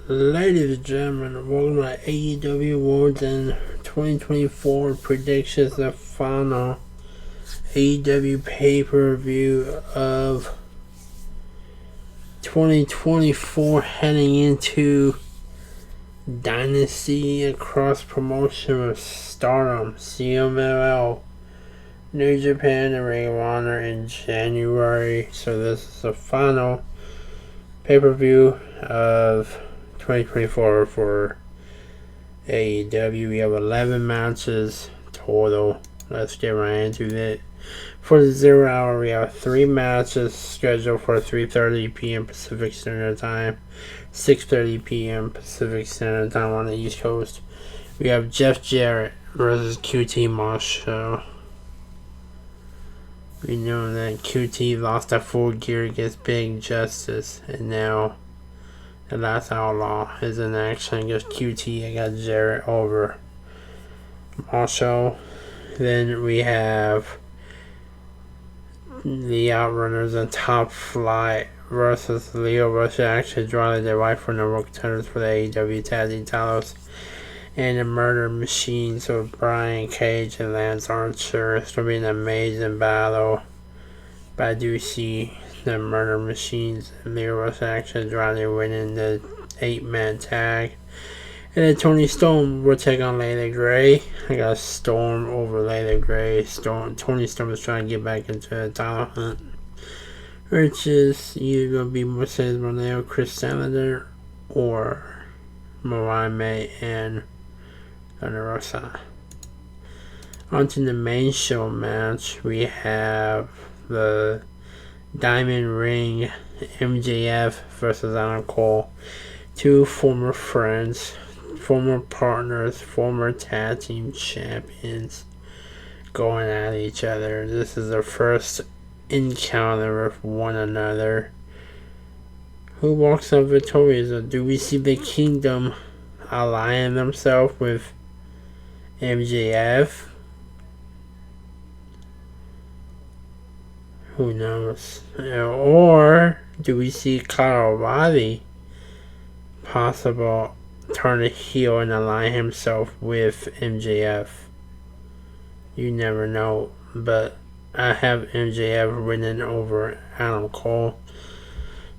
Ladies and gentlemen, welcome to AEW Worlds End 2024 predictions, the final AEW pay-per-view of 2024, heading into Dynasty across promotion with Stardom, CMLL, New Japan, and Ring of Honor in January. So this is the final pay-per-view of 2024 for AEW. We have 11 matches total. Let's get right into it. For the 0 hour, we have 3 matches scheduled for 3:30 p.m. Pacific Standard Time, 6:30 p.m. Pacific Standard Time on the East Coast. We have Jeff Jarrett versus QT Marshall. We know that QT lost at Full Gear against Big Justice, and now the Last Outlaw is in action against QT. I got Jarrett over Marshall. Then we have the Outrunners and Top Flight versus Leo Rush, actually drawing their rightful number contenders for the AEW Tag Team titles, and the Murder Machines with Brian Cage and Lance Archer. It's going to be an amazing battle, but I do see the Murder Machines and Leo Rush actually drawing winning the 8-man tag. And then Tony Storm will take on Layla Gray. I got Storm over Layla Gray. Tony Storm is trying to get back into the title hunt, which is either going to be Mercedes Moné, Chris Statlander, or Mariah May and Thunder Rosa. On to the main show match. We have the Diamond Ring, MJF versus Adam Cole. Two former friends, former partners, former tag team champions going at each other. This is their first encounter with one another. Who walks out victorious? Or do we see the Kingdom aligning themselves with MJF? Who knows? Or do we see Kyle O'Reilly possible turn a heel and align himself with MJF? You never know, but I have MJF winning over Adam Cole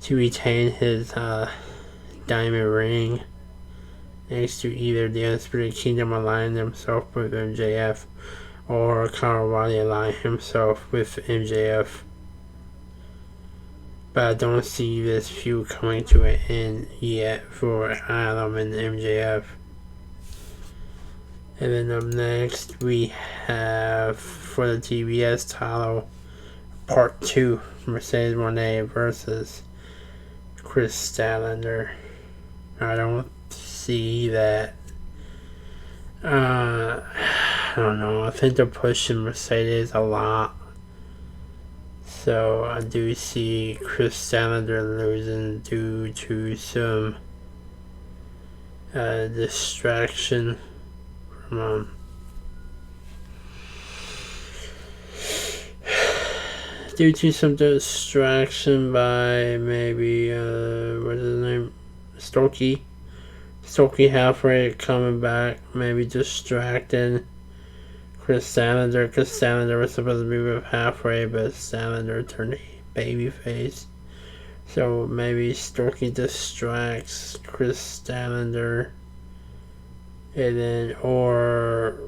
to retain his Diamond Ring, next to either the Undisputed Kingdom aligning themselves with MJF or Kyle O'Reilly align himself with MJF. But I don't see this feud coming to an end yet for Adam and MJF. And then up next, we have for the TBS title, Part 2, Mercedes Moné versus Chris Statlander. I don't see that. I don't know. I think they're pushing Mercedes a lot. So I do see Chris Statlander losing due to some distraction from by maybe what's his name, Stokey halfway coming back, maybe distracting Chris Statlander. Chris Statlander was supposed to be with halfway, but Statlander turned babyface. So maybe Stokey distracts Chris Statlander, and then or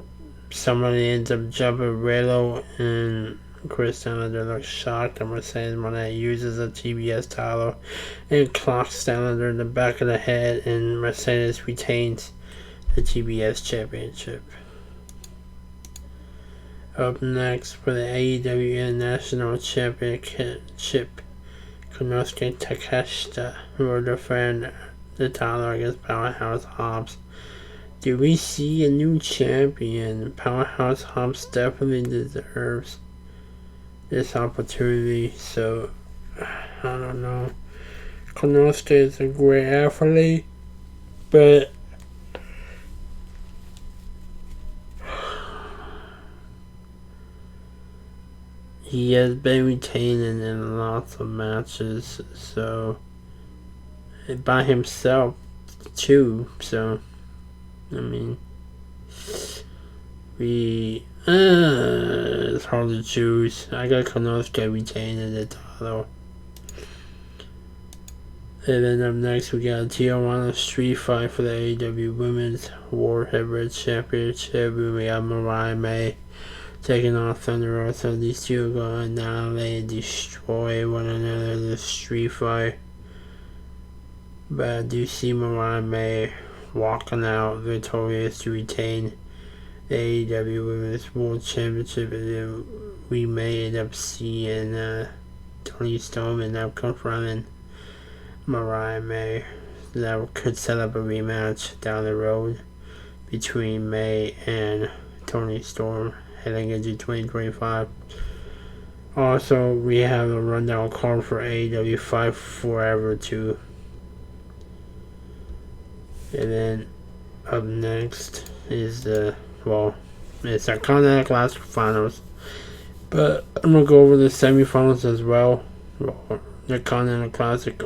somebody ends up jumping Relo, and Chris Statlander looks shocked, and Mercedes Moné uses a TBS title and clocks Statlander in the back of the head, and Mercedes retains the TBS championship. Up next for the AEW International Championship, Konosuke Takeshita will defend the title against Powerhouse Hobbs. Do we see a new champion? Powerhouse Hobbs definitely deserves this opportunity, so I don't know. Konosuke is a great athlete, but he has been retaining in lots of matches, so by himself two. So, I mean, it's hard to choose. I got Konosuke retaining the title. And then up next, we got a Tijuana street fight for the AEW Women's World Heavyweight Championship. We got Mariah May taking on Thunder Rosa. These two are going to annihilate and destroy one another in this street fight. But I do see Mariah May walking out victorious to retain the AEW Women's World Championship. And then we may end up seeing Toni Storm end up confronting Mariah May. That could set up a rematch down the road between May and Toni Storm heading into 2025. Also, we have a rundown card for AEW Fight Forever 2. And then up next is it's our Continental Classic Finals. But I'm going to go over the semifinals as well. The Continental Classic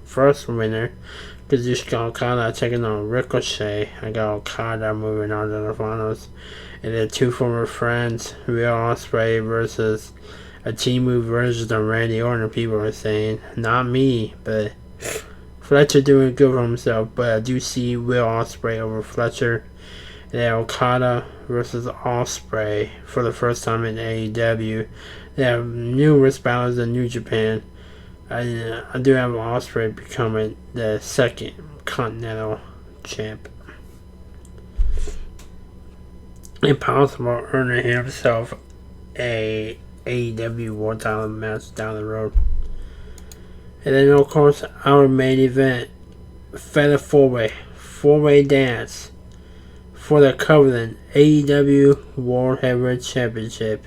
first winner, Kazuchika Okada taking on Ricochet. I got Okada moving on to the finals. And then two former friends, Real Ospreay versus a team move version of Randy Orton. People are saying, not me, but Fletcher doing good for himself. But I do see Will Ospreay over Fletcher. And then Okada versus Ospreay for the first time in AEW. They have numerous battles in New Japan. I do have Ospreay becoming the second Continental champ. And possible earning himself a AEW World Title match down the road. And then of course our main event, Fatal 4-way dance for the coveted AEW World Heavyweight Championship.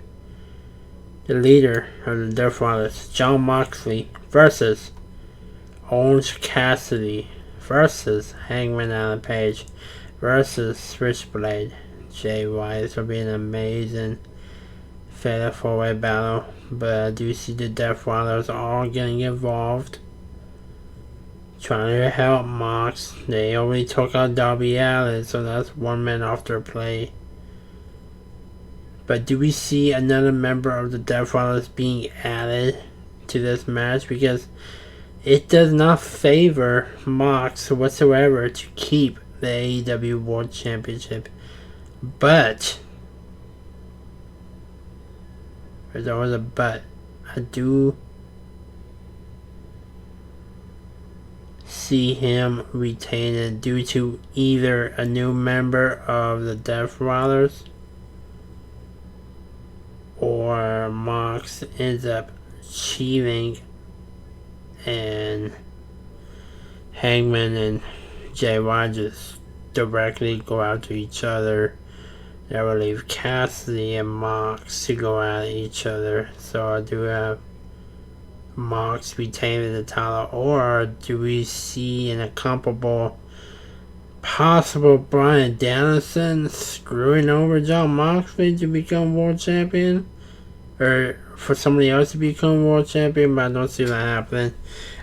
The leader of the Death Riders, Jon Moxley, versus Orange Cassidy, versus Hangman Adam Page, versus Switchblade Jay White. This will be an amazing fatal 4-way battle. But I do see the Death Riders all getting involved, trying to help Mox. They already took out Darby Allin, so that's one man off their play. But do we see another member of the Death Riders being added to this match? Because it does not favor Mox whatsoever to keep the AEW World Championship. But there's always a but. I do see him retaining due to either a new member of the Death Riders or Mox ends up cheating and Hangman and Jay White just directly go after each other. That will leave Cassidy and Mox to go at each other. So I do have Mox retaining the title, or do we see an incomparable possible Bryan Danielson screwing over Jon Moxley to become world champion, or for somebody else to become world champion? But I don't see that happening.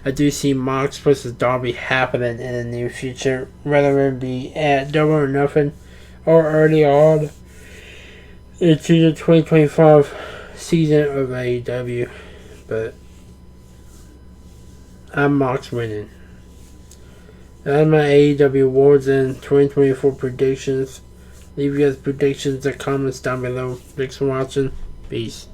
I do see Mox versus Darby happening in the near future, whether it be at Double or Nothing or early on into the 2025 season of AEW. But I'm Mox winning. That's my AEW Worlds End 2024 predictions. Leave you guys predictions and comments down below. Thanks for watching. Peace.